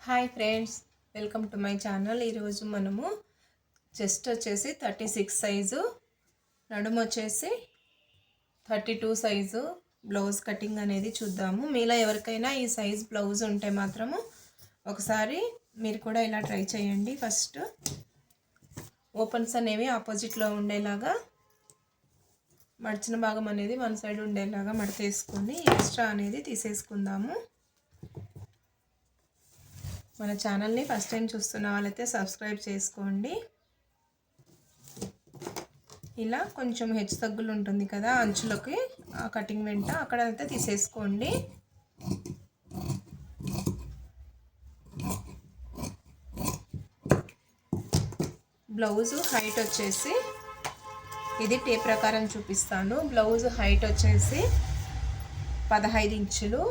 Hi friends, welcome to my channel. ఈరోజు మనము chest వచ్చేసి 36 సైజు, నడుము వచ్చేసి 32 సైజు బ్లౌజ్ కటింగ్ అనేది చూద్దాము. మీలో ఎవరికైనా ఈ సైజ్ బ్లౌజ్ ఉంటే మాత్రము ఒకసారి మీరు కూడా ఇలా ట్రై చేయండి. ఫస్ట్ ఓపెన్స్ అనేవి ఆపోజిట్లో ఉండేలాగా, మడిచిన భాగం అనేది వన్ సైడ్ ఉండేలాగా మడతేసుకొని ఎక్స్ట్రా అనేది తీసేసుకుందాము. మన ఛానల్ని ఫస్ట్ టైం చూస్తున్న వాళ్ళైతే సబ్స్క్రైబ్ చేసుకోండి. ఇలా కొంచెం హెచ్చు తగ్గులు ఉంటుంది కదా అంచులకి, ఆ కటింగ్ వెంట అక్కడైతే తీసేసుకోండి. బ్లౌజు హైట్ వచ్చేసి ఇది టేప్ ప్రకారం చూపిస్తాను. బ్లౌజ్ హైట్ వచ్చేసి 15 ఇంచులు,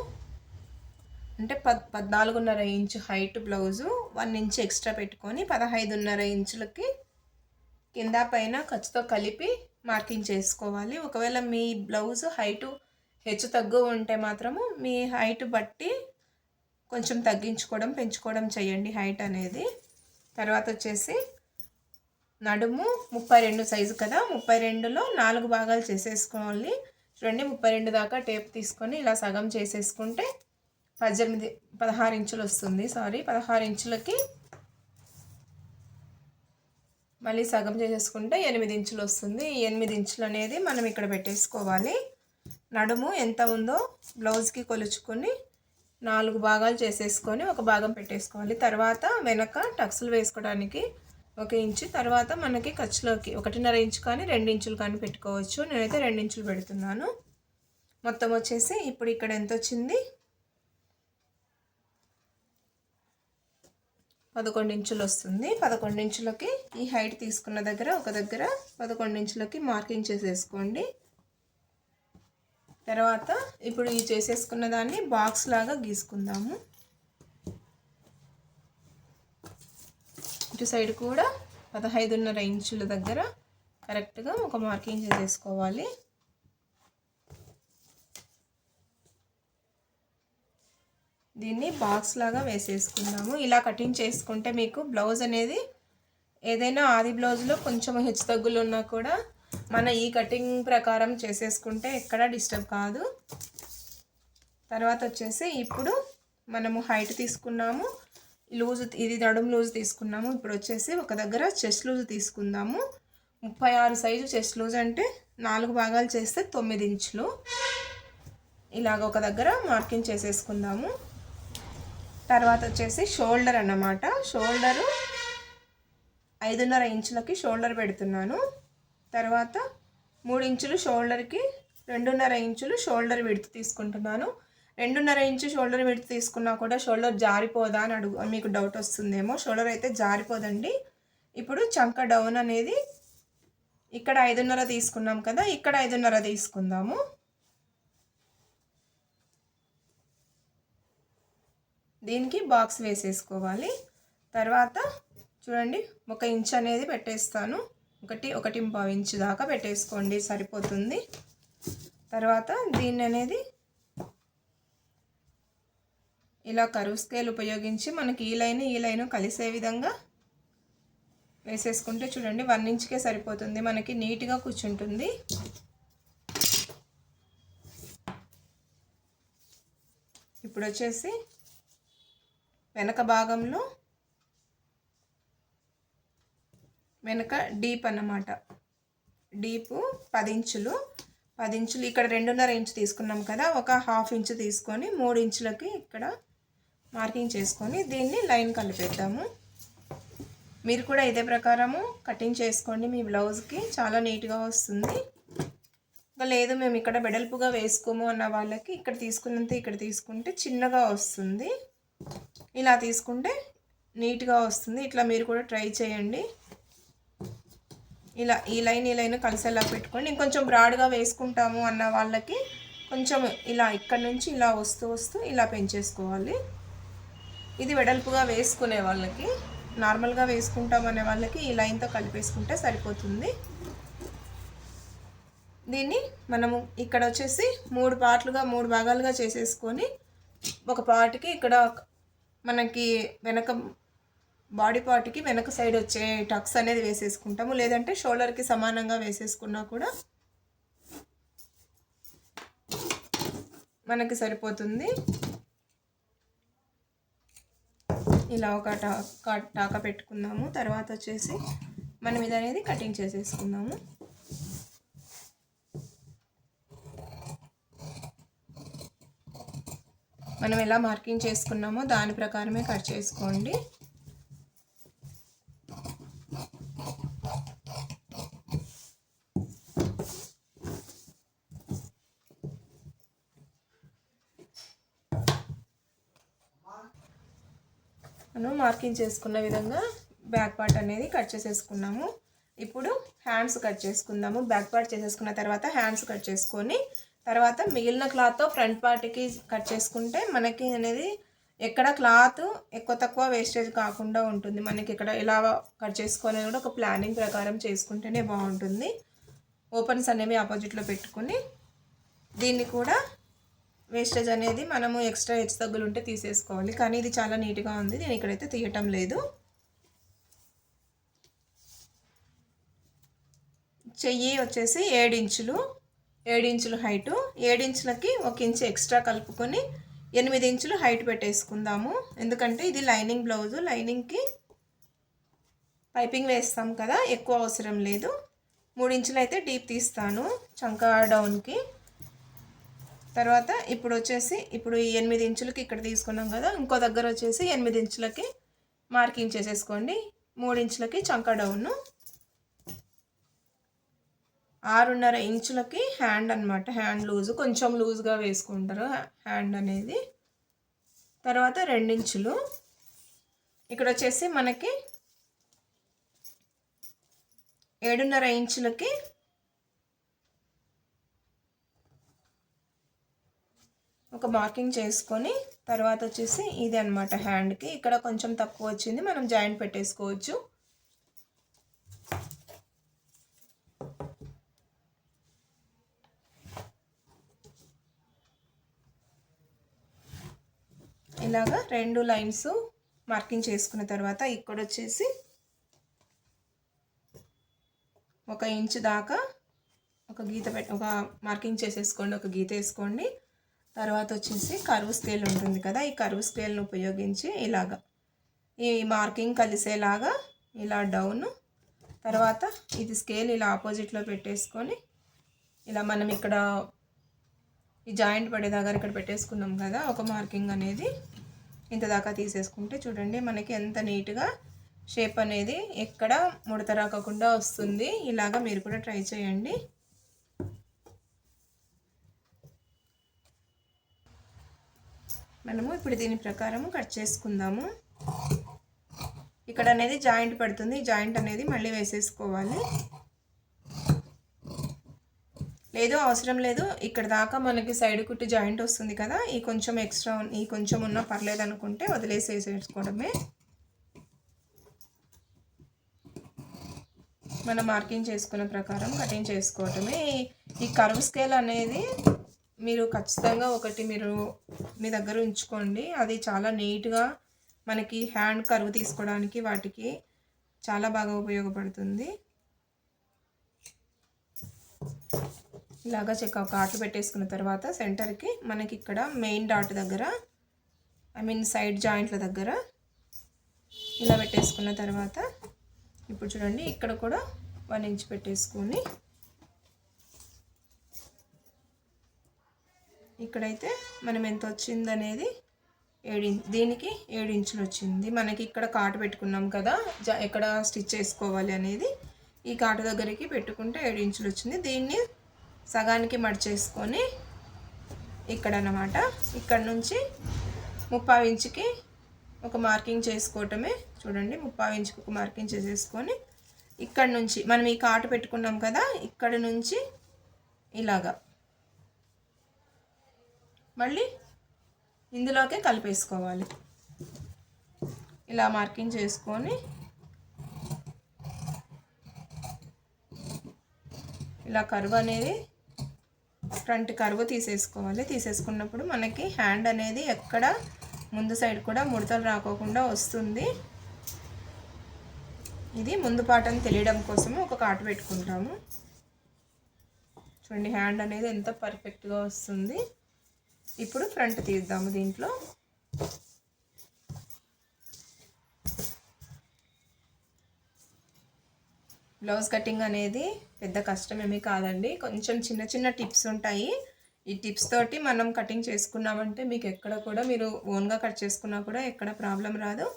అంటే 14.5 inch height blouse, 1 inch extra పెట్టుకొని 15.5 ఇంచులకి కింద పైన ఖర్చుతో కలిపి మార్కింగ్ చేసుకోవాలి. ఒకవేళ మీ బ్లౌజు హైటు హెచ్చు తగ్గు ఉంటే మాత్రము మీ హైట్ బట్టి కొంచెం తగ్గించుకోవడం పెంచుకోవడం చేయండి హైట్ అనేది. తర్వాత వచ్చేసి నడుము 32 సైజు కదా, 32లో 4 భాగాలు చేసేసుకోవాలి. చూడండి, 32 దాకా టేప్ తీసుకొని ఇలా సగం చేసేసుకుంటే 16 ఇంచులు వస్తుంది. 16 ఇంచులకి మళ్ళీ సగం చేసేసుకుంటే 8 ఇంచులు వస్తుంది. ఈ 8 ఇంచులు అనేది మనం ఇక్కడ పెట్టేసుకోవాలి. నడుము ఎంత ఉందో బ్లౌజ్కి కొలుచుకొని 4 భాగాలు చేసేసుకొని ఒక భాగం పెట్టేసుకోవాలి. తర్వాత వెనక టక్స్లు వేసుకోవడానికి 1 ఇంచు, తర్వాత మనకి ఖర్చులోకి 1.5 ఇంచు కానీ 2 ఇంచులు కానీ పెట్టుకోవచ్చు. నేనైతే 2 ఇంచులు పెడుతున్నాను. మొత్తం వచ్చేసి ఇప్పుడు ఇక్కడ ఎంత వచ్చింది, 11 ఇంచులు వస్తుంది. 11 ఇంచులకి ఈ హైట్ తీసుకున్న దగ్గర ఒక దగ్గర 11 ఇంచులకి మార్కింగ్ చేసేసుకోండి. తర్వాత ఇప్పుడు ఈ చేసేసుకున్న దాన్ని బాక్స్ లాగా గీసుకుందాము. ఇటు సైడ్ కూడా 15.5 ఇంచుల దగ్గర కరెక్ట్గా ఒక మార్కింగ్ చేసేసుకోవాలి. దీన్ని బాక్స్ లాగా వేసేసుకుందాము. ఇలా కటింగ్ చేసుకుంటే మీకు బ్లౌజ్ అనేది ఏదైనా ఆది బ్లౌజ్లో కొంచెం హెచ్చు తగ్గులు ఉన్నా కూడా మన ఈ కటింగ్ ప్రకారం చేసేసుకుంటే ఎక్కడ డిస్టర్బ్ కాదు. తర్వాత వచ్చేసి ఇప్పుడు మనము హైట్ తీసుకున్నాము, లూజ్ ఇది నడుము లూజ్ తీసుకున్నాము. ఇప్పుడు వచ్చేసి ఒక దగ్గర చెస్ట్ లూజ్ తీసుకుందాము. 36 సైజు చెస్ట్ లూజ్ అంటే 4 భాగాలు చేస్తే 9 ఇంచులు. ఇలాగ ఒక దగ్గర మార్కింగ్ చేసేసుకుందాము. తర్వాత వచ్చేసి షోల్డర్ అన్నమాట. షోల్డరు 5.5 ఇంచులకి షోల్డర్ పెడుతున్నాను. తర్వాత 3 ఇంచులు షోల్డర్కి 2.5 ఇంచులు షోల్డర్ విడ్త్ తీసుకుంటున్నాను. 2.5 ఇంచు షోల్డర్ విడ్త్ తీసుకున్నా కూడా షోల్డర్ జారిపోదా అని మీకు డౌట్ వస్తుందేమో. షోల్డర్ అయితే జారిపోదండి. ఇప్పుడు చంక డౌన్ అనేది ఇక్కడ 5.5 తీసుకున్నాం కదా, ఇక్కడ 5.5 తీసుకుందాము. దీనికి బాక్స్ వేసేసుకోవాలి. తర్వాత చూడండి, 1 ఇంచ్ అనేది పెట్టేస్తాను. 1.5 ఇంచు దాకా పెట్టేసుకోండి, సరిపోతుంది. తర్వాత దీన్ని అనేది ఇలా కరువు స్కేల్ ఉపయోగించి మనకి ఈ లైన్ కలిసే విధంగా వేసేసుకుంటే చూడండి 1 ఇంచ్కే సరిపోతుంది, మనకి నీట్గా కూర్చుంటుంది. ఇప్పుడు వచ్చేసి వెనక భాగంలో వెనక డీప్ అన్నమాట. డీపు 10 ఇంచులు. ఇక్కడ 2.5 ఇంచు తీసుకున్నాం కదా, ఒక 1/2 ఇంచు తీసుకొని 3 ఇంచులకి ఇక్కడ మార్కింగ్ చేసుకొని దీన్ని లైన్ కలిపేద్దాము. మీరు కూడా ఇదే ప్రకారము కటింగ్ చేసుకోండి, మీ బ్లౌజ్కి చాలా నీట్గా వస్తుంది. ఇంకా లేదు మేము ఇక్కడ వెడల్పుగా వేసుకోము అన్న వాళ్ళకి ఇక్కడ తీసుకున్నంత ఇక్కడ తీసుకుంటే చిన్నగా వస్తుంది. ఇలా తీసుకుంటే నీట్గా వస్తుంది. ఇట్లా మీరు కూడా ట్రై చేయండి. ఇలా ఈ లైన్ కలిసేలా పెట్టుకోండి. ఇంకొంచెం బ్రాడ్గా వేసుకుంటాము అన్న వాళ్ళకి కొంచెం ఇలా ఇక్కడ నుంచి ఇలా వస్తూ ఇలా పెంచేసుకోవాలి. ఇది వెడల్పుగా వేసుకునే వాళ్ళకి, నార్మల్గా వేసుకుంటామనే వాళ్ళకి ఈ లైన్తో కలిపేసుకుంటే సరిపోతుంది. దీన్ని మనము ఇక్కడ వచ్చేసి 3 పార్ట్లుగా 3 భాగాలుగా చేసేసుకొని ఒక పార్ట్కి ఇక్కడ మనకి వెనక బాడీ పార్ట్కి వెనక సైడ్ వచ్చే టక్స్ అనేది వేసేసుకుంటాము. లేదంటే షోల్డర్కి సమానంగా వేసేసుకున్నా కూడా మనకి సరిపోతుంది. ఇలా ఒక టాకా పెట్టుకుందాము. తర్వాత వచ్చేసి మనం ఇది అనేది కటింగ్ చేసేసుకుందాము. మనం ఎలా మార్కింగ్ చేసుకున్నామో దాని ప్రకారమే కట్ చేసుకోండి. మనం మార్కింగ్ చేసుకున్న విధంగా బ్యాక్ పార్ట్ అనేది కట్ చేసేసుకున్నాము. ఇప్పుడు హ్యాండ్స్ కట్ చేసుకుందాము. బ్యాక్ పార్ట్ చేసేసుకున్న తర్వాత హ్యాండ్స్ కట్ చేసుకొని తర్వాత మిగిలిన క్లాత్తో ఫ్రంట్ పార్ట్కి కట్ చేసుకుంటే మనకి అనేది ఎక్కడ క్లాత్ ఎక్కువ తక్కువ వేస్టేజ్ కాకుండా ఉంటుంది. మనకి ఇక్కడ ఇలా కట్ చేసుకొని కూడా ఒక ప్లానింగ్ ప్రకారం చేసుకుంటేనే బాగుంటుంది. ఓపెన్స్ అనేవి ఆపోజిట్లో పెట్టుకుని దీన్ని కూడా వేస్టేజ్ అనేది మనము ఎక్స్ట్రా హెచ్చు తగ్గులు ఉంటే తీసేసుకోవాలి. కానీ ఇది చాలా నీట్గా ఉంది, నేను ఇక్కడైతే తీయటం లేదు. చెయ్యి వచ్చేసి 7 ఇంచులు, 7 ఇంచులు హైటు, 7 ఇంచులకి 1 ఇంచు ఎక్స్ట్రా కలుపుకొని 8 ఇంచులు హైట్ పెట్టేసుకుందాము. ఎందుకంటే ఇది లైనింగ్ బ్లౌజు, లైనింగ్కి పైపింగ్ వేస్తాం కదా, ఎక్కువ అవసరం లేదు. 3 ఇంచులు అయితే డీప్ తీస్తాను చంకా డౌన్కి. తర్వాత ఇప్పుడు వచ్చేసి ఇప్పుడు 8 ఇంచులకి ఇక్కడ తీసుకున్నాం కదా, ఇంకో దగ్గర వచ్చేసి 8 ఇంచులకి మార్కింగ్ చేసేసుకోండి. 3 ఇంచులకి చంకా డౌను, 6.5 ఇంచులకి హ్యాండ్ అనమాట. హ్యాండ్ లూజు కొంచెం లూజ్గా వేసుకుంటారు హ్యాండ్ అనేది. తర్వాత 2 ఇంచులు ఇక్కడ వచ్చేసి మనకి 7.5 ఇంచులకి ఒక మార్కింగ్ చేసుకొని తర్వాత వచ్చేసి ఇది అనమాట హ్యాండ్కి. ఇక్కడ కొంచెం తక్కువ వచ్చింది, మనం జాయింట్ పెట్టేసుకోవచ్చు. ఇలాగా 2 లైన్స్ మార్కింగ్ చేసుకున్న తర్వాత ఇక్కడ వచ్చేసి 1 ఇంచు దాకా ఒక మార్కింగ్ చేసేసుకోండి, ఒక గీత వేసుకోండి. తర్వాత వచ్చేసి కర్వ్ స్కేల్ ఉంటుంది కదా, ఈ కర్వ్ స్కేల్ని ఉపయోగించి ఇలాగా ఈ మార్కింగ్ కలిసేలాగా ఇలా డౌన్, తర్వాత ఇది స్కేల్ ఇలా ఆపోజిట్లో పెట్టేసుకొని ఇలా మనం ఇక్కడ ఈ జాయింట్ పడే దగ్గర ఇక్కడ పెట్టేసుకున్నాం కదా ఒక మార్కింగ్ అనేది, ఇంత దాకా తీసేసుకుంటే చూడండి మనకి ఎంత నీట్గా షేప్ అనేది ఎక్కడ ముడత రాకుండా వస్తుంది. ఇలాగా మీరు కూడా ట్రై చేయండి. మనము ఇప్పుడు దీని ప్రకారము కట్ చేసుకుందాము. ఇక్కడ అనేది జాయింట్ పడుతుంది, ఈ జాయింట్ అనేది మళ్ళీ వేసేసుకోవాలి. లేదు అవసరం లేదు, ఇక్కడ దాకా మనకి సైడ్ కుట్టి జాయింట్ వస్తుంది కదా, ఈ కొంచెం ఎక్స్ట్రా ఈ కొంచెం ఉన్నా పర్లేదు అనుకుంటే వదిలేసేసుకోవడమే. మనం మార్కింగ్ చేసుకున్న ప్రకారం కటింగ్ చేసుకోవటమే. ఈ కర్వ్ స్కేల్ అనేది మీరు ఖచ్చితంగా ఒకటి మీరు మీ దగ్గర ఉంచుకోండి, అది చాలా నీట్గా మనకి హ్యాండ్ కర్వ్ తీసుకోవడానికి వాటికి చాలా బాగా ఉపయోగపడుతుంది. ఇలాగా ఒక ఆటలు పెట్టేసుకున్న తర్వాత సెంటర్కి మనకి ఇక్కడ మెయిన్ డాట్ దగ్గర సైడ్ జాయింట్ల దగ్గర ఇలా పెట్టేసుకున్న తర్వాత ఇప్పుడు చూడండి ఇక్కడ కూడా 1 ఇంచ్ పెట్టేసుకొని ఇక్కడైతే మనం ఎంత వచ్చింది అనేది 7 దీనికి 7 ఇంచులు వచ్చింది. మనకి ఇక్కడ కాటు పెట్టుకున్నాం కదా ఎక్కడ స్టిచ్ చేసుకోవాలి అనేది, ఈ కాటు దగ్గరికి పెట్టుకుంటే 7 ఇంచులు వచ్చింది. దీన్ని సగానికి మడిచేసుకొని ఇక్కడ అన్నమాట ఇక్కడ నుంచి 30 ఇంచుకి ఒక మార్కింగ్ చేసుకోవటమే. చూడండి 30 ఇంచుకి ఒక మార్కింగ్ చేసేసుకొని ఇక్కడ నుంచి మనం ఈ కాటు పెట్టుకున్నాం కదా, ఇక్కడ నుంచి ఇలాగా మళ్ళీ ఇందులోకే కలిపేసుకోవాలి. ఇలా మార్కింగ్ చేసుకొని ఇలా కర్వ్ అనేది ఫ్రంట్ కర్వ్ తీసేసుకోవాలి. తీసేసుకున్నప్పుడు మనకి హ్యాండ్ అనేది ఎక్కడ ముందు సైడ్ కూడా ముడతలు రాకోకుండా వస్తుంది. ఇది ముందు పాటని తెలియడం కోసము ఒక కాటు పెట్టుకుంటాము. చూడండి హ్యాండ్ అనేది ఎంత పర్ఫెక్ట్గా వస్తుంది. ఇప్పుడు ఫ్రంట్ తీద్దాము. దీంట్లో బ్లౌజ్ కటింగ్ అనేది పెద్ద కష్టమేమీ కాదండి. కొంచెం చిన్న చిన్న టిప్స్ ఉంటాయి. ఈ టిప్స్ తోటి మనం కటింగ్ చేసుకున్నామంటే మీకు ఎక్కడ కూడా మీరు ఓన్గా కట్ చేసుకున్నా కూడా ఎక్కడ ప్రాబ్లం రాదు.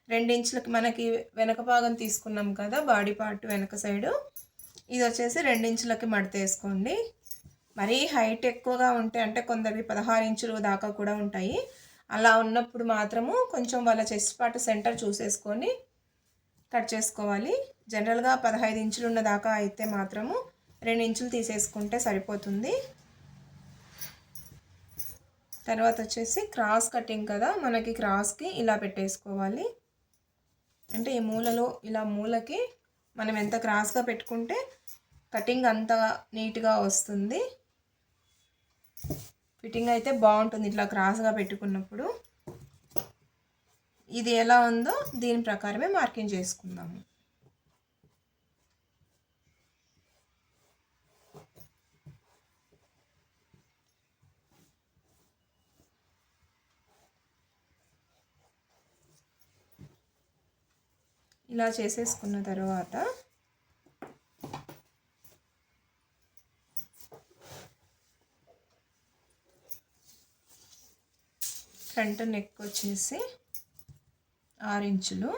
2 ఇంచులకి మనకి వెనక భాగం తీసుకున్నాం కదా, బాడీ పార్ట్ వెనక సైడు, ఇది వచ్చేసి 2 ఇంచులకి మడత వేసుకోండి. మరీ హైట్ ఎక్కువగా ఉంటే అంటే కొందరివి 16 ఇంచులు దాకా కూడా ఉంటాయి. అలా ఉన్నప్పుడు మాత్రము కొంచెం వాళ్ళ చెస్ట్ పార్ట్ సెంటర్ చూసేసుకొని కట్ చేసుకోవాలి. జనరల్గా 15 ఇంచులు ఉన్న దాకా అయితే మాత్రము 2 ఇంచులు తీసేసుకుంటే సరిపోతుంది. తర్వాత వచ్చేసి క్రాస్ కటింగ్ కదా, మనకి క్రాస్కి ఇలా పెట్టేసుకోవాలి. అంటే ఈ మూలలో ఇలా మూలకి మనం ఎంత క్రాస్గా పెట్టుకుంటే కటింగ్ అంత నీట్గా వస్తుంది. ఫిట్టింగ్ అయితే బాగుంటుంది ఇట్లా క్రాస్గా పెట్టుకున్నప్పుడు. ఇది ఎలా ఉందో దీని ప్రకారమే మార్కింగ్ చేసుకుందాము. ఇలా చేసేసుకున్న తర్వాత ఫ్రంట్ నెక్ వచ్చేసి 6 ఇంచులు,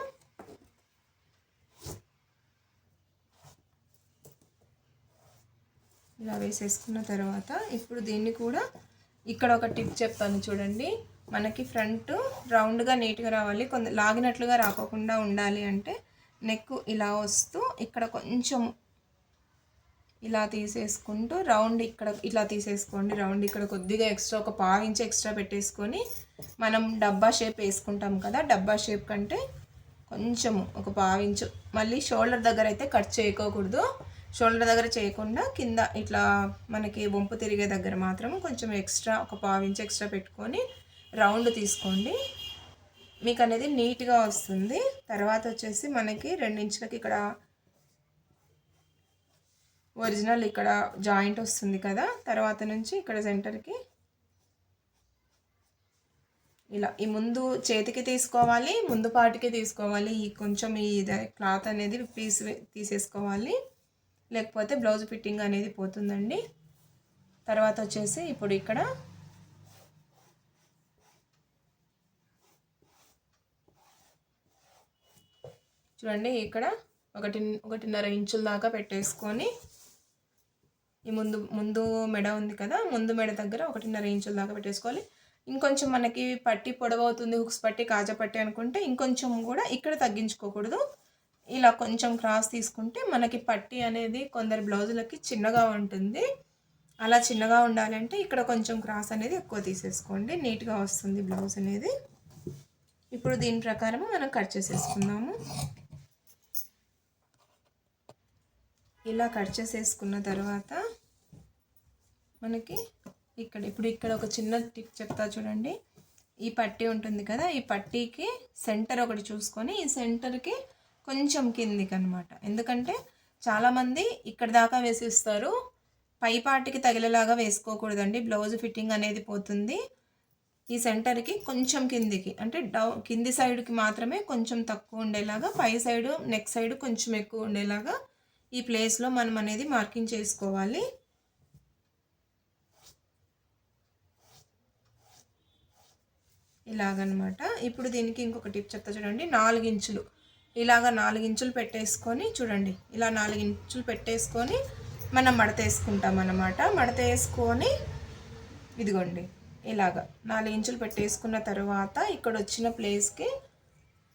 ఇలా వేసేసుకున్న తర్వాత ఇప్పుడు దీన్ని కూడా ఇక్కడ ఒక టిప్ చెప్తాను చూడండి. మనకి ఫ్రంట్ రౌండ్గా నీట్గా రావాలి, కొంత లాగినట్లుగా రాకోకుండా ఉండాలి అంటే నెక్ ఇలా వస్తూ ఇక్కడ కొంచెం ఇలా తీసేసుకుంటూ రౌండ్ ఇక్కడ ఇట్లా తీసేసుకోండి. రౌండ్ ఇక్కడ కొద్దిగా ఎక్స్ట్రా ఒక 1/2 ఇంచ్ ఎక్స్ట్రా పెట్టేసుకొని మనం డబ్బా షేప్ వేసుకుంటాం కదా, డబ్బా షేప్ కంటే కొంచెము ఒక 1/2 ఇంచు. మళ్ళీ షోల్డర్ దగ్గర అయితే కట్ చేయకూడదు. షోల్డర్ దగ్గర చేయకుండా కింద ఇట్లా మనకి వంపు తిరిగే దగ్గర మాత్రం కొంచెం ఎక్స్ట్రా ఒక 1/2 ఇంచ్ ఎక్స్ట్రా పెట్టుకొని రౌండ్ తీసుకోండి. మీకు అనేది నీట్గా వస్తుంది. తర్వాత వచ్చేసి మనకి 2 ఇంచులకి ఇక్కడ ఒరిజినల్ ఇక్కడ జాయింట్ వస్తుంది కదా, తర్వాత నుంచి ఇక్కడ సెంటర్కి ఇలా ఈ ముందు చేతికి తీసుకోవాలి, ముందు పాటికి తీసుకోవాలి. ఈ కొంచెం ఈ క్లాత్ అనేది పీస్ తీసేసుకోవాలి, లేకపోతే బ్లౌజ్ ఫిట్టింగ్ అనేది పోతుందండి. తర్వాత వచ్చేసి ఇప్పుడు ఇక్కడ చూడండి, ఇక్కడ 1.5 ఇంచుల దాకా పెట్టేసుకొని ఈ ముందు మెడ ఉంది కదా, ముందు మెడ దగ్గర 1.5 ఇంచుల దాకా పెట్టేసుకోవాలి. ఇంకొంచెం మనకి పట్టి పొడవవుతుంది, హుక్స్ పట్టి కాజా పట్టి అనుకుంటే ఇంకొంచెం కూడా ఇక్కడ తగ్గించుకోకూడదు. ఇలా కొంచెం క్రాస్ తీసుకుంటే మనకి పట్టి అనేది కొందరు బ్లౌజులకి చిన్నగా ఉంటుంది. అలా చిన్నగా ఉండాలంటే ఇక్కడ కొంచెం క్రాస్ అనేది ఎక్కువ తీసేసుకోండి, నీట్గా వస్తుంది బ్లౌజ్ అనేది. ఇప్పుడు దీని ప్రకారం మనం కట్ చేసేసుకుందాము. ఇలా కట్ చేసేసుకున్న తర్వాత మనకి ఇక్కడ ఒక చిన్న టిప్ చెప్తా చూడండి. ఈ పట్టీ ఉంటుంది కదా, ఈ పట్టీకి సెంటర్ ఒకటి చూసుకొని ఈ సెంటర్కి కొంచెం కిందికి అనమాట. ఎందుకంటే చాలామంది ఇక్కడ దాకా వేసిస్తారు, పై పార్ట్కి తగిలేలాగా వేసుకోకూడదండి, బ్లౌజ్ ఫిట్టింగ్ అనేది పోతుంది. ఈ సెంటర్కి కొంచెం కిందికి అంటే కింది సైడ్కి మాత్రమే కొంచెం తక్కువ ఉండేలాగా, పై సైడు నెక్ సైడ్ కొంచెం ఎక్కువ ఉండేలాగా ఈ ప్లేస్లో మనం అనేది మార్కింగ్ చేసుకోవాలి. ఇలాగనమాట. ఇప్పుడు దీనికి ఇంకొక టిప్ చెప్తా చూడండి. 4 ఇంచులు ఇలాగా 4 ఇంచులు పెట్టేసుకొని చూడండి, ఇలా 4 ఇంచులు పెట్టేసుకొని మనం మడత వేసుకుంటాం అన్నమాట. మడత వేసుకొని ఇదిగోండి ఇలాగా 4 ఇంచులు పెట్టేసుకున్న తర్వాత ఇక్కడ వచ్చిన ప్లేస్కి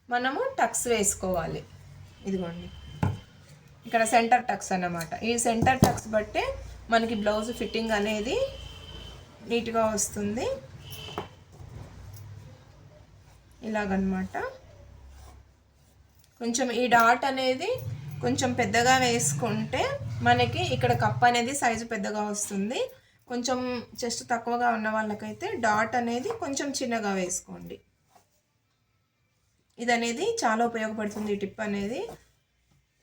మనము టక్స్ వేసుకోవాలి. ఇదిగోండి ఇక్కడ సెంటర్ టక్స్ అన్నమాట. ఈ సెంటర్ టక్స్ బట్టే మనకి బ్లౌజ్ ఫిట్టింగ్ అనేది నీట్గా వస్తుంది. ఇలాగనమాట. కొంచెం ఈ డాట్ అనేది కొంచెం పెద్దగా వేసుకుంటే మనకి ఇక్కడ కప్ అనేది సైజు పెద్దగా వస్తుంది. కొంచెం చెస్ట్ తక్కువగా ఉన్న వాళ్ళకైతే డాట్ అనేది కొంచెం చిన్నగా వేసుకోండి. ఇది అనేది చాలా ఉపయోగపడుతుంది ఈ టిప్ అనేది.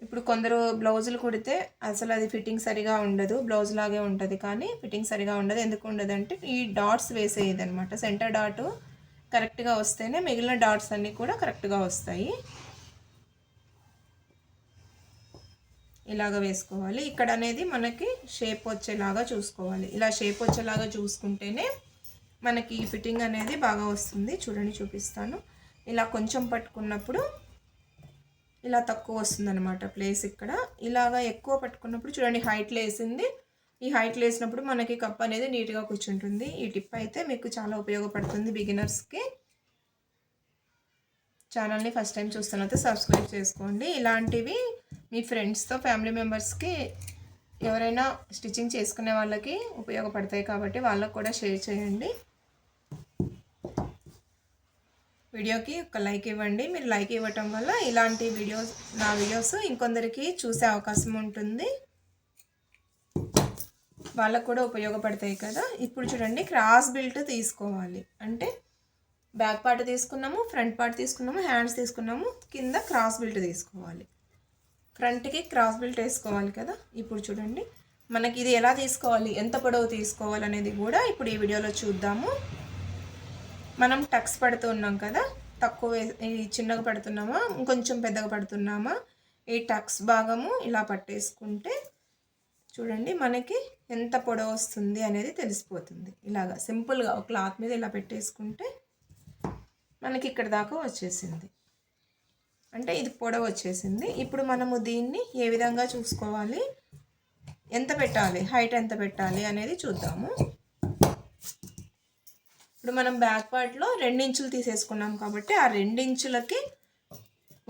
ఇప్పుడు కొందరు బ్లౌజులు కుడితే అసలు అది ఫిట్టింగ్ సరిగా ఉండదు, బ్లౌజ్ లాగే ఉంటుంది కానీ ఫిట్టింగ్ సరిగా ఉండదు. ఎందుకు ఉండదంటే ఈ డాట్స్ వేసేది అనమాట. సెంటర్ డాట్ కరెక్ట్గా వస్తేనే మిగిలిన డాట్స్ అన్నీ కూడా కరెక్ట్గా వస్తాయి. ఇలాగ వేసుకోవాలి. ఇక్కడ అనేది మనకి షేప్ వచ్చేలాగా చూసుకోవాలి. ఇలా షేప్ వచ్చేలాగా చూసుకుంటేనే మనకి ఫిట్టింగ్ అనేది బాగా వస్తుంది. చూడండి, చూపిస్తాను. ఇలా కొంచెం పట్టుకున్నప్పుడు ఇలా తక్కువ వస్తుంది అనమాట ప్లేస్. ఇక్కడ ఇలాగా ఎక్కువ పట్టుకున్నప్పుడు చూడండి హైట్లో వేసింది. ఈ హైట్లో వేసినప్పుడు మనకి కప్ అనేది నీట్గా కూర్చుంటుంది. ఈ టిప్ అయితే మీకు చాలా ఉపయోగపడుతుంది బిగినర్స్కి. ఛానల్ని ఫస్ట్ టైం చూస్తున్నట్టు సబ్స్క్రైబ్ చేసుకోండి. ఇలాంటివి మీ ఫ్రెండ్స్తో, ఫ్యామిలీ మెంబర్స్కి, ఎవరైనా స్టిచ్చింగ్ చేసుకునే వాళ్ళకి ఉపయోగపడతాయి కాబట్టి వాళ్ళకు కూడా షేర్ చేయండి. వీడియోకి ఒక లైక్ ఇవ్వండి. మీరు లైక్ ఇవ్వటం వల్ల ఇలాంటి నా వీడియోస్ ఇంకొందరికి చూసే అవకాశం ఉంటుంది, వాళ్ళకు కూడా ఉపయోగపడతాయి కదా. ఇప్పుడు చూడండి, క్రాస్ బెల్ట్ తీసుకోవాలి. అంటే బ్యాక్ పార్ట్ తీసుకున్నాము, ఫ్రంట్ పార్ట్ తీసుకున్నాము, హ్యాండ్స్ తీసుకున్నాము, కింద క్రాస్ బెల్ట్ తీసుకోవాలి. ఫ్రంట్కి క్రాస్ బెల్ట్ వేసుకోవాలి కదా. ఇప్పుడు చూడండి, మనకి ఇది ఎలా తీసుకోవాలి, ఎంత పొడవు తీసుకోవాలి అనేది కూడా ఇప్పుడు ఈ వీడియోలో చూద్దాము. మనం టక్స్ పడుతూ ఉన్నాం కదా, తక్కువ చిన్నగా పడుతున్నామా ఇంకొంచెం పెద్దగా పడుతున్నామా, ఈ టక్స్ భాగము ఇలా పట్టేసుకుంటే చూడండి మనకి ఎంత పొడవు వస్తుంది అనేది తెలిసిపోతుంది. ఇలాగా సింపుల్గా ఒక క్లాత్ మీద ఇలా పెట్టేసుకుంటే మనకి ఇక్కడ దాకా వచ్చేసింది. అంటే ఇది పొడవు వచ్చేసింది. ఇప్పుడు మనము దీన్ని ఏ విధంగా చూసుకోవాలి, ఎంత పెట్టాలి, హైట్ ఎంత పెట్టాలి అనేది చూద్దాము. ఇప్పుడు మనం బ్యాక్ పార్ట్లో 2 ఇంచులు తీసేసుకున్నాం కాబట్టి ఆ 2 ఇంచులకి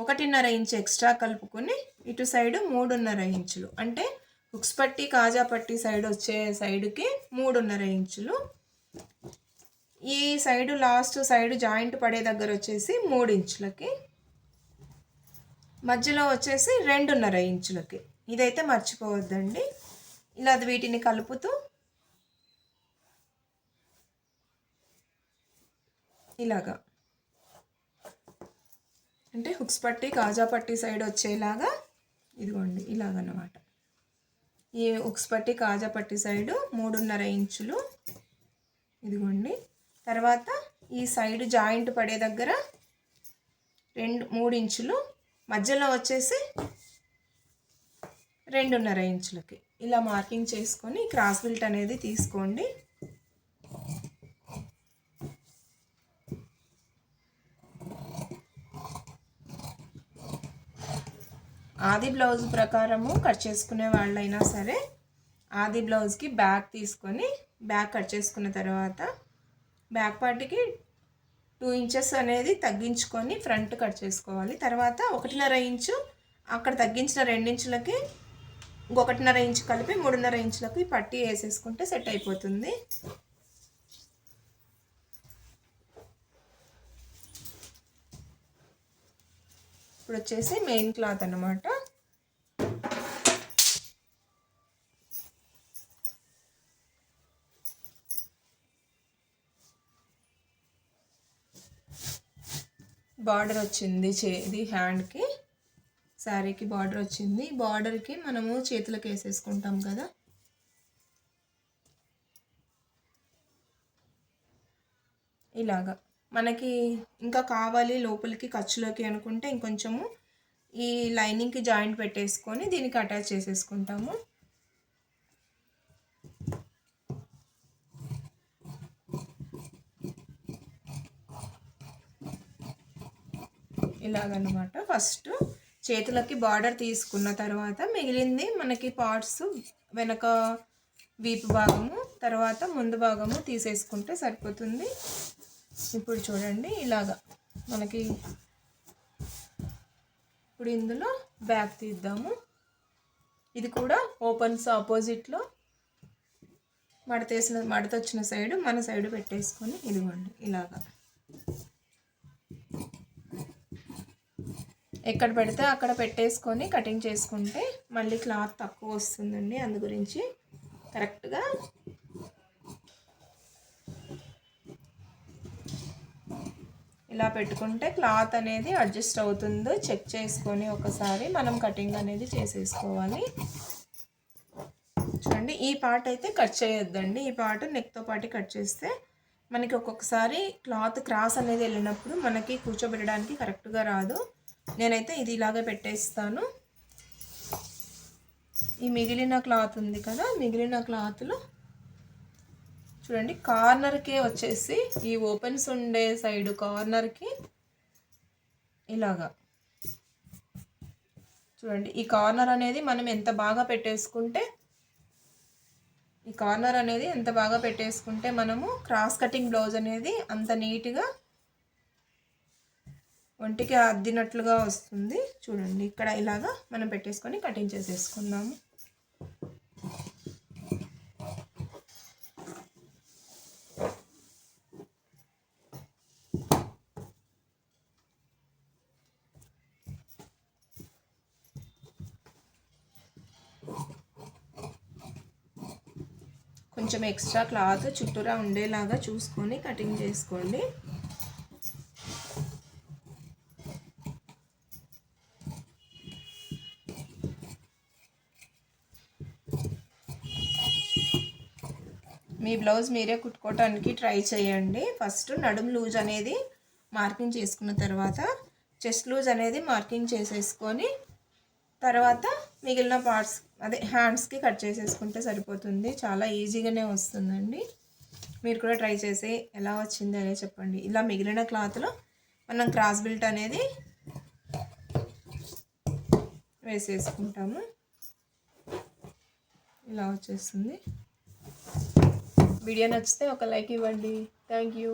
1.5 ఇంచు ఎక్స్ట్రా కలుపుకొని ఇటు సైడు 3.5 ఇంచులు, అంటే హుక్స్ పట్టి కాజా పట్టి సైడ్ వచ్చే సైడుకి 3.5 ఇంచులు, ఈ సైడు లాస్ట్ సైడు జాయింట్ పడే దగ్గర వచ్చేసి 3 ఇంచులకి, మధ్యలో వచ్చేసి 2.5 ఇంచులకి. ఇదైతే మర్చిపోవద్దండి. ఇలా వీటిని కలుపుతూ ఇలాగా, అంటే హుక్స్ పట్టి కాజా పట్టి సైడ్ వచ్చేలాగా, ఇదిగోండి ఇలాగన్నమాట. ఈ హుక్స్ పట్టి కాజా పట్టి సైడు 3.5 ఇంచులు, ఇదిగోండి. తర్వాత ఈ సైడ్ జాయింట్ పడే దగ్గర 3 ఇంచులు, మధ్యలో వచ్చేసి 2.5 ఇంచులకి ఇలా మార్కింగ్ చేసుకొని క్రాస్ బెల్ట్ అనేది తీసుకోండి. ఆది బ్లౌజ్ ప్రకారము కట్ చేసుకునే వాళ్ళైనా సరే ఆది బ్లౌజ్కి బ్యాక్ తీసుకొని బ్యాక్ కట్ చేసుకున్న తర్వాత బ్యాక్ పార్ట్కి 2 ఇంచెస్ అనేది తగ్గించుకొని ఫ్రంట్ కట్ చేసుకోవాలి. తర్వాత 1.5 ఇంచు అక్కడ తగ్గించిన 2 ఇంచులకి 1.5 ఇంచు కలిపి 3.5 ఇంచులకి పట్టి వేసేసుకుంటే సెట్ అయిపోతుంది. ఇప్పుడు వచ్చేసి మెయిన్ క్లాత్ అన్నమాట. బార్డర్ వచ్చింది ఇది హ్యాండ్కి, శారీకి బార్డర్ వచ్చింది. బార్డర్కి మనము చేతులకు వేసేసుకుంటాం కదా, ఇలాగా. మనకి ఇంకా కావాలి లోపలికి ఖర్చులోకి అనుకుంటే ఇంకొంచెము ఈ లైనింగ్కి జాయింట్ పెట్టేసుకొని దీనికి అటాచ్ చేసేసుకుంటాము. ఇలాగన్నమాట. ఫస్ట్ చేతులకి బార్డర్ తీసుకున్న తర్వాత మిగిలింది మనకి పార్ట్స్ వెనక వీపు భాగము తర్వాత ముందు భాగము తీసేసుకుంటే సరిపోతుంది. ఇప్పుడు చూడండి ఇలాగా మనకి. ఇప్పుడు ఇందులో బ్యాక్ తీద్దాము. ఇది కూడా ఓపెన్స్ ఆపోజిట్లో మడత వచ్చిన సైడు మన సైడు పెట్టేసుకొని ఇదిగోండి ఇలాగా ఎక్కడ పెడితే అక్కడ పెట్టేసుకొని కటింగ్ చేసుకుంటే మళ్ళీ క్లాత్ తక్కువ వస్తుందండి. అందు గురించి కరెక్ట్గా ఇలా పెట్టుకుంటే క్లాత్ అనేది అడ్జస్ట్ అవుతుందో చెక్ చేసుకొని ఒకసారి మనం కటింగ్ అనేది చేసేసుకోవాలి. చూడండి, ఈ పార్ట్ అయితే కట్ చేయొద్దండి. ఈ పార్ట్ నెక్తో పాటు కట్ చేస్తే మనకి ఒక్కొక్కసారి క్లాత్ క్రాస్ అనేది వెళ్ళినప్పుడు మనకి కూర్చోబెట్టడానికి కరెక్ట్గా రాదు. నేనైతే ఇది ఇలాగే పెట్టేస్తాను. ఈ మిగిలిన క్లాత్ ఉంది కదా, మిగిలిన క్లాత్లో చూడండి కార్నర్కే వచ్చేసి ఈ ఓపెన్స్ ఉండే సైడ్ కార్నర్కి ఇలాగా చూడండి, ఈ కార్నర్ అనేది మనం ఎంత బాగా పెట్టేసుకుంటే మనము క్రాస్ కటింగ్ బ్లౌజ్ అనేది అంత నీట్గా ఒంటికి అద్దినట్లుగా వస్తుంది. చూడండి, ఇక్కడ ఇలాగా మనం పెట్టేసుకొని కటింగ్ చేసేసుకుందాము. కొంచెం ఎక్స్ట్రా క్లాత్ చుట్టూరా ఉండేలాగా చూసుకొని కటింగ్ చేసుకోండి. మీ బ్లౌజ్ మీరే కుట్టుకోవడానికి ట్రై చేయండి. ఫస్ట్ నడుము లూజ్ అనేది మార్కింగ్ చేసుకున్న తర్వాత చెస్ట్ లూజ్ అనేది మార్కింగ్ చేసేసుకొని తర్వాత మిగిలిన పార్ట్స్ అదే హ్యాండ్స్కి కట్ చేసేసుకుంటే సరిపోతుంది. చాలా ఈజీగానే వస్తుందండి. మీరు కూడా ట్రై చేసి ఎలా వచ్చింది అనేది చెప్పండి. ఇలా మిగిలిన క్లాత్లో మనం క్రాస్ బెల్ట్ అనేది వేసేసుకుంటాము. ఇలా వచ్చేస్తుంది. వీడియో నచ్చితే ఒక లైక్ ఇవ్వండి. Thank you.